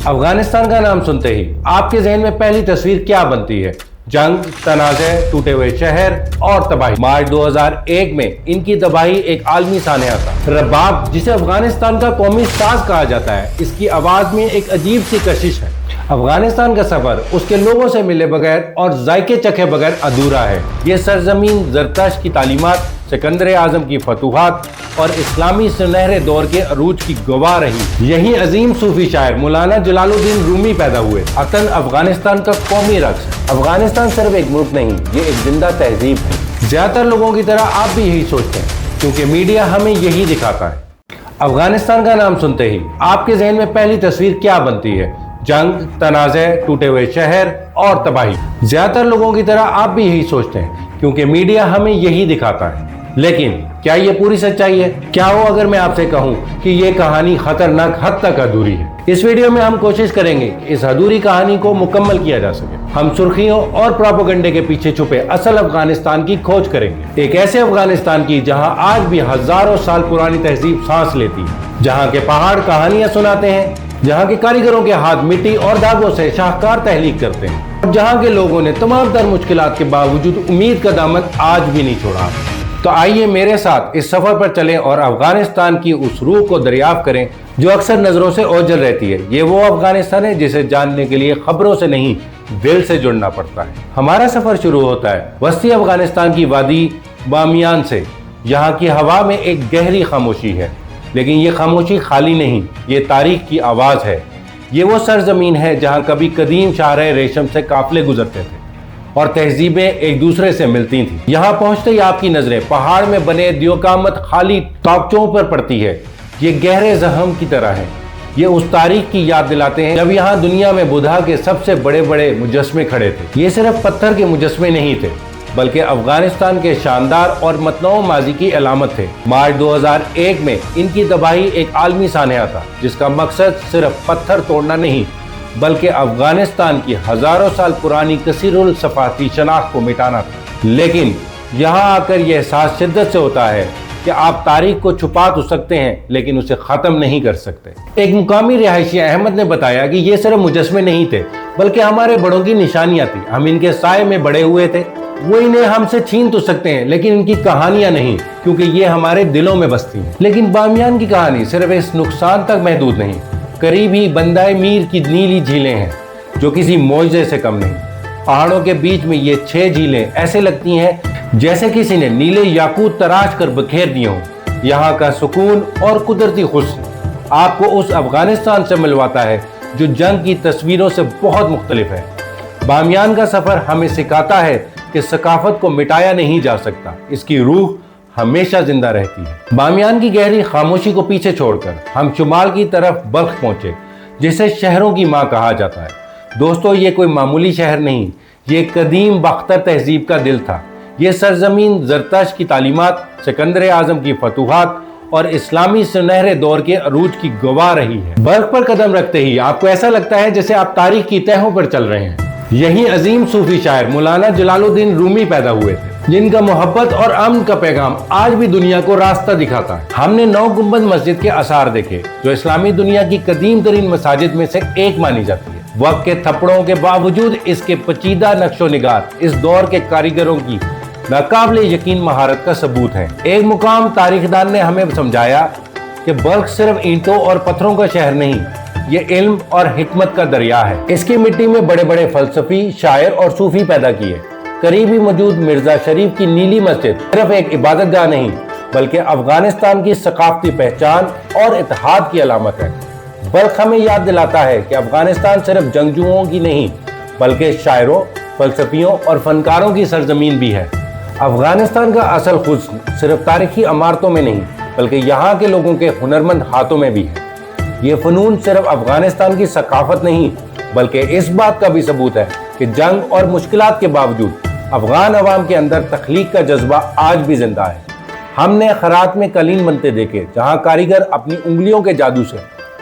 अफगानिस्तान का नाम सुनते ही आपके जहन में पहली तस्वीर क्या बनती है? जंग, तनाज़े, टूटे हुए शहर और तबाही। मार्च 2001 में इनकी तबाही एक आलमी सानया था। रबाब, जिसे अफगानिस्तान का कौमी साज कहा जाता है, इसकी आवाज में एक अजीब सी कशिश है। अफगानिस्तान का सफर उसके लोगों से मिले बगैर और जायके चखे बगैर अधूरा है। ये सरजमीन ज़रतश्त की तालीमात, सिकंदर आज़म की फतूहात और इस्लामी सुनहरे दौर के अरूज की गवाह रही। यही अजीम सूफी शायर मौलाना जलालुद्दीन रूमी पैदा हुए। वतन अफगानिस्तान का कौमी रक्स है। अफगानिस्तान सिर्फ एक मुल्क नहीं, ये एक जिंदा तहजीब है। ज्यादातर लोगों की तरह आप भी यही सोचते हैं, क्योंकि मीडिया हमें यही दिखाता है। अफगानिस्तान का नाम सुनते ही आपके जहन में पहली तस्वीर क्या बनती है? जंग, तनाज़े, टूटे हुए शहर और तबाही। ज्यादातर लोगों की तरह आप भी यही सोचते हैं, क्योंकि मीडिया हमें यही दिखाता है। लेकिन क्या ये पूरी सच्चाई है? क्या हो अगर मैं आपसे कहूं कि ये कहानी खतरनाक हद तक अधूरी है? इस वीडियो में हम कोशिश करेंगे कि इस अधूरी कहानी को मुकम्मल किया जा सके। हम सुर्खियों और प्रोपेगेंडे के पीछे छुपे असल अफगानिस्तान की खोज करेंगे। एक ऐसे अफगानिस्तान की जहां आज भी हजारों साल पुरानी तहजीब सांस लेती है, जहां के पहाड़ कहानियां सुनाते हैं, जहां के कारीगरों के हाथ मिट्टी और धागों से शाहकार तहलीक करते हैं, और जहां के लोगों ने तमाम तर मुश्किलात के बावजूद उम्मीद का दामन आज भी नहीं छोड़ा। तो आइए मेरे साथ इस सफर पर चलें और अफगानिस्तान की उस रूह को दरियाफ्त करें जो अक्सर नजरों से ओझल रहती है। ये वो अफगानिस्तान है जिसे जानने के लिए खबरों से नहीं, दिल से जुड़ना पड़ता है। हमारा सफर शुरू होता है वस्ती अफगानिस्तान की वादी बामियान से। यहाँ की हवा में एक गहरी खामोशी है, लेकिन ये खामोशी खाली नहीं, ये तारीख की आवाज है। ये वो सरजमीन है जहाँ कभी कदीम शाहराह रेशम से काफिले गुजरते थे और तहजीबें एक दूसरे से मिलती थीं। यहाँ पहुंचते ही आपकी नजरें पहाड़ में बने दियोकामत खाली ताकचों पर पड़ती है। ये गहरे जख्म की तरह है। ये उस तारीख की याद दिलाते हैं जब यहाँ दुनिया में बुधा के सबसे बड़े बड़े मुजस्मे खड़े थे। ये सिर्फ पत्थर के मुजस्मे नहीं थे, बल्कि अफगानिस्तान के शानदार और मतनू माजी की अलामत थे। मार्च 2001 में इनकी तबाही एक आलमी सानया था, जिसका मकसद सिर्फ पत्थर तोड़ना नहीं, बल्कि अफगानिस्तान की हजारों साल पुरानी कसीरुल सफाती शनाख्त को मिटाना था। लेकिन यहाँ आकर यह एहसास शिद्दत से होता है कि आप तारीख को छुपा तो सकते हैं, लेकिन उसे खत्म नहीं कर सकते। एक मुकामी रिहायशी अहमद ने बताया कि ये सिर्फ मुजस्मे नहीं थे, बल्कि हमारे बड़ों की निशानियां थी। हम इनके साए में बड़े हुए थे। वो इन्हें हमसे छीन तो सकते हैं, लेकिन इनकी कहानियां नहीं, क्योंकि ये हमारे दिलों में बसती हैं। लेकिन बामियान की कहानी सिर्फ इस नुकसान तक महदूद नहीं। करीब ही बंदाए मीर की नीली झीलें हैं, जो किसी मौजज़े से कम नहीं। पहाड़ों के बीच में ये 6 झीलें ऐसे लगती हैं जैसे किसी ने नीले याकूत तराश कर बखेर दिए हों। यहाँ का सुकून और कुदरती हुस्न आपको उस अफगानिस्तान से मिलवाता है जो जंग की तस्वीरों से बहुत मुख्तलिफ है। बामियान का सफर हमें सिखाता है कि सकाफत को मिटाया नहीं जा सकता, इसकी रूह हमेशा जिंदा रहती है। बामियान की गहरी खामोशी को पीछे छोड़कर हम शुमाल की तरफ बल्ख पहुंचे, जिसे शहरों की मां कहा जाता है। दोस्तों, ये कोई मामूली शहर नहीं, ये कदीम बख्तर तहजीब का दिल था। ये सरजमीन ज़रतश्त की तालीमात, सिकंदर आज़म की फतूहात और इस्लामी सुनहरे दौर के अरूज की गवाह रही है। बर्फ पर कदम रखते ही आपको ऐसा लगता है जैसे आप तारीख की तहों पर चल रहे हैं। यही अजीम सूफी शायर मौलाना जलालुद्दीन रूमी पैदा हुए थे, जिनका मोहब्बत और अमन का पैगाम आज भी दुनिया को रास्ता दिखाता है। हमने 9 गुंबद मस्जिद के आसार देखे, जो इस्लामी दुनिया की कदीम तरीन मसाजिद में से एक मानी जाती है। वक्त के थप्पड़ों के बावजूद इसके पेचीदा नक्शो निगार इस दौर के कारीगरों की नाकाबिले यकीन महारत का सबूत है। एक मुकाम तारीखदान ने हमें समझाया कि बल्ख सिर्फ ईंटों और पत्थरों का शहर नहीं, ये इल्म और हिकमत का दरिया है। इसकी मिट्टी में बड़े बड़े फलसफी, शायर और सूफी पैदा किए। करीब ही मौजूद मिर्जा शरीफ की नीली मस्जिद सिर्फ एक इबादतगाह नहीं, बल्कि अफगानिस्तान की सकाफती पहचान और इत्तेहाद की अलामत है। बल्ख हमें याद दिलाता है कि अफगानिस्तान सिर्फ जंगजुओं की नहीं, बल्कि शायरों, फलसफियों और फनकारों की सरजमीन भी है। अफगानिस्तान का असल हुस्न सिर्फ तारीखी इमारतों में नहीं, बल्कि यहाँ के लोगों के हुनरमंद हाथों में भी है। ये फनून सिर्फ अफगानिस्तान की सकाफत नहीं, बल्कि इस बात का भी सबूत है कि जंग और मुश्किलात के बावजूद अफगान अवाम के अंदर तख्लीक का जज्बा आज भी जिंदा है। हमने खरात में कालीन बनते देखे, जहाँ कारीगर अपनी उंगलियों के जादू से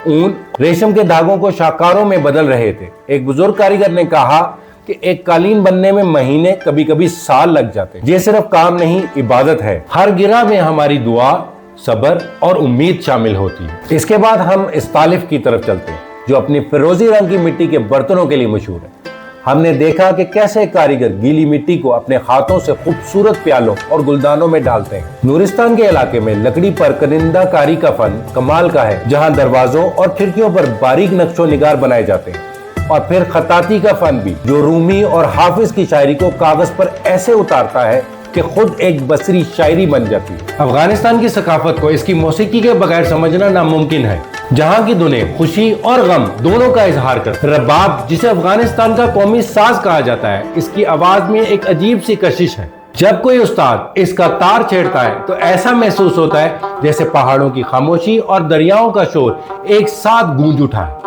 ऊन, रेशम के धागों को शाकारों में बदल रहे थे। एक बुजुर्ग कारीगर ने कहा कि एक कालीन बनने में महीने, कभी कभी साल लग जाते। ये सिर्फ काम नहीं, इबादत है। हर गिरा में हमारी दुआ, सब्र और उम्मीद शामिल होती है। इसके बाद हम इस तालिफ की तरफ चलते हैं। जो अपनी फिरोजी रंग की मिट्टी के बर्तनों के लिए मशहूर है। हमने देखा कि कैसे कारीगर गीली मिट्टी को अपने हाथों से खूबसूरत प्यालों और गुलदानों में डालते हैं। नूरिस्तान के इलाके में लकड़ी पर कनिंदा कारी का फन कमाल का है, जहां दरवाजों और खिड़कियों पर बारीक नक्शो निगार बनाए जाते हैं। और फिर खताती का फन भी, जो रूमी और हाफिज की शायरी को कागज पर ऐसे उतारता है कि खुद एक बसरी शायरी बन जाती है। अफगानिस्तान की सकाफत को इसकी मौसीकी के बगैर समझना नामुमकिन है, जहां की धुनें खुशी और गम दोनों का इजहार करती है। रबाब, जिसे अफगानिस्तान का कौमी साज कहा जाता है, इसकी आवाज में एक अजीब सी कशिश है। जब कोई उस्ताद इसका तार छेड़ता है तो ऐसा महसूस होता है जैसे पहाड़ों की खामोशी और दरियाओं का शोर एक साथ गूंज उठा है।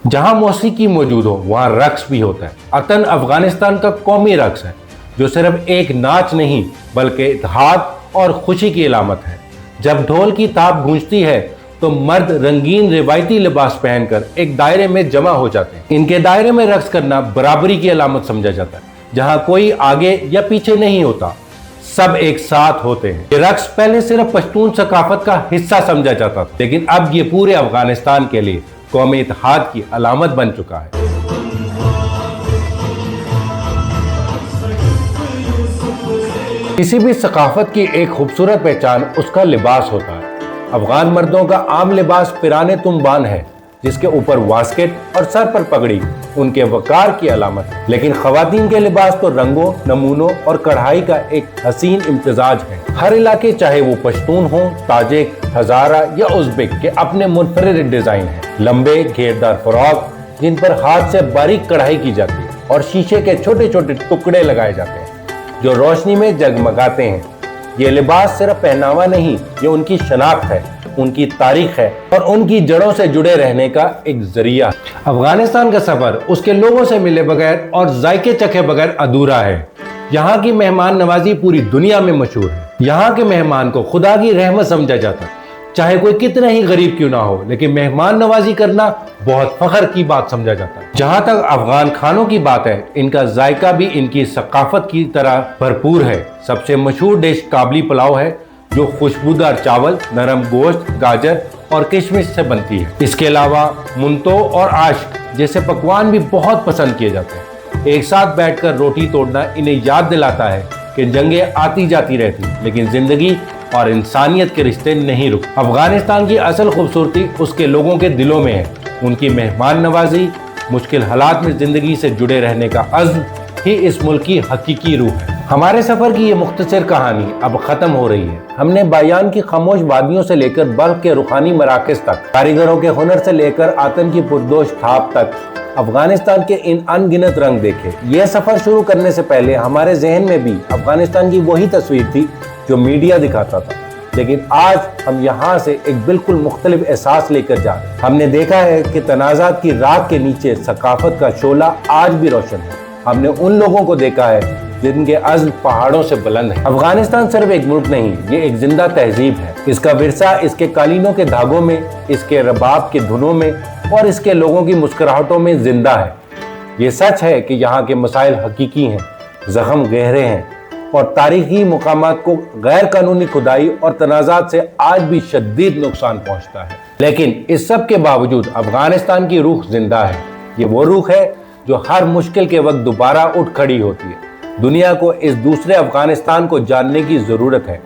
जहां मौसीकी मौजूद हो वहां रक्स भी होता है। अतन अफगानिस्तान का कौमी रक्स है, जो सिर्फ एक नाच नहीं बल्कि इत्तेहाद और खुशी की अलामत है। जब ढोल की ताप गूंजती है तो मर्द रंगीन रिवायती लिबास पहनकर एक दायरे में जमा हो जाते हैं। इनके दायरे में रक्स करना बराबरी की अलामत समझा जाता है, जहां कोई आगे या पीछे नहीं होता, सब एक साथ होते हैं। ये रक्स पहले सिर्फ पश्तून सकाफत का हिस्सा समझा जाता था, लेकिन अब ये पूरे अफगानिस्तान के लिए कौमी इत्तेहाद की अलामत बन चुका है। किसी भी सकाफत की एक खूबसूरत पहचान उसका लिबास होता है। अफगान मर्दों का आम लिबास पिराने तुम्बान है, जिसके ऊपर वास्केट और सर पर पगड़ी उनके वकार की अलामत है। लेकिन खवातीन के लिबास तो रंगों, नमूनों और कढ़ाई का एक हसीन इम्तिजाज है। हर इलाके, चाहे वो पश्तून हो, ताजिक, हजारा या उज़्बेक, के अपने मुनफरिद डिजाइन है। लंबे घेरदार फ्रॉक जिन पर हाथ से बारीक कढ़ाई की जाती है और शीशे के छोटे छोटे टुकड़े लगाए जाते हैं जो रोशनी में जगमगाते हैं। ये लिबास सिर्फ पहनावा नहीं, ये उनकी शनाख्त है, उनकी तारीख है और उनकी जड़ों से जुड़े रहने का एक जरिया। अफगानिस्तान का सफर उसके लोगों से मिले बगैर और जायके चखे बगैर अधूरा है। यहाँ की मेहमान नवाजी पूरी दुनिया में मशहूर है। यहाँ के मेहमान को खुदा की रहमत समझा जाता है, चाहे कोई कितना ही गरीब क्यों ना हो, लेकिन मेहमान नवाजी करना बहुत फख्र की बात समझा जाता है। जहां तक अफगान खानों की बात है, इनका जायका भी इनकी सकाफत की तरह भरपूर है। सबसे मशहूर डिश काबली पुलाव है, जो खुशबूदार चावल, नरम गोश्त, गाजर और किशमिश से बनती है। इसके अलावा मुंतो और आश्क जैसे पकवान भी बहुत पसंद किए जाते हैं। एक साथ बैठकर रोटी तोड़ना इन्हें याद दिलाता है कि जंगें आती जाती रहती, लेकिन जिंदगी और इंसानियत के रिश्ते नहीं रुक। अफगानिस्तान की असल खूबसूरती उसके लोगों के दिलों में है। उनकी मेहमान नवाजी, मुश्किल हालात में जिंदगी से जुड़े रहने का अज़्म ही इस मुल्क की हकीकी रूह है। हमारे सफर की ये मुख्तसर कहानी अब खत्म हो रही है। हमने बायान की खामोश वादियों से लेकर बल्ख के रुखानी मराकज़ तक, कारीगरों के हुनर से लेकर आतन की पुरदोश थाप तक अफगानिस्तान के इन अनगिनत रंग देखे। यह सफर शुरू करने से पहले हमारे जहन में भी अफगानिस्तान की वही तस्वीर थी जो मीडिया दिखाता था, लेकिन आज हम यहाँ से एक बिल्कुल मुख्तलिफ एहसास लेकर जा रहे हैं। हमने देखा है कि तनाज़ात की राख के नीचे सकाफत का शोला आज भी रोशन है। हमने उन लोगों को देखा है जिनके अज़्म पहाड़ों से बुलंद है। अफगानिस्तान सिर्फ एक मुल्क नहीं, ये एक जिंदा तहजीब है। इसका विरसा इसके कालीनों के धागों में, इसके रबाब के धुनों में और इसके लोगों की मुस्कुराहटों में जिंदा है। ये सच है कि यहाँ के मसाइल हकीकी हैं, जख्म गहरे हैं और तारीखी मुकामात को गैर कानूनी खुदाई और तनाज़ात से आज भी शदीद नुकसान पहुँचता है। लेकिन इस सब के बावजूद अफगानिस्तान की रूह जिंदा है। ये वो रूह है जो हर मुश्किल के वक्त दोबारा उठ खड़ी होती है। दुनिया को इस दूसरे अफगानिस्तान को जानने की ज़रूरत है,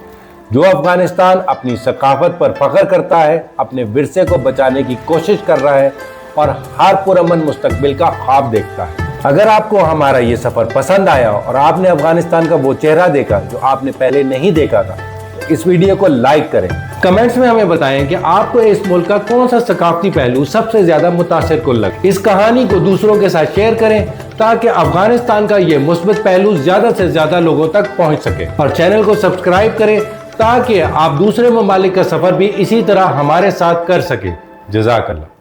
जो अफगानिस्तान अपनी सकाफत पर फख्र करता है, अपने विरसे को बचाने की कोशिश कर रहा है और हर पुरअमन मुस्तकबिल का ख्वाब देखता है। अगर आपको हमारा ये सफ़र पसंद आया और आपने अफगानिस्तान का वो चेहरा देखा जो आपने पहले नहीं देखा था, तो इस वीडियो को लाइक करें। कमेंट्स में हमें बताएं कि आपको इस मुल्क का कौन सा सकाफती पहलू सबसे ज्यादा मुतासिर कुन लगे। इस कहानी को दूसरों के साथ शेयर करें ताकि अफगानिस्तान का ये मुस्बत पहलू ज्यादा से ज्यादा लोगों तक पहुंच सके, और चैनल को सब्सक्राइब करें ताकि आप दूसरे ममालिक का सफर भी इसी तरह हमारे साथ कर सके। जज़ाकल्लाह।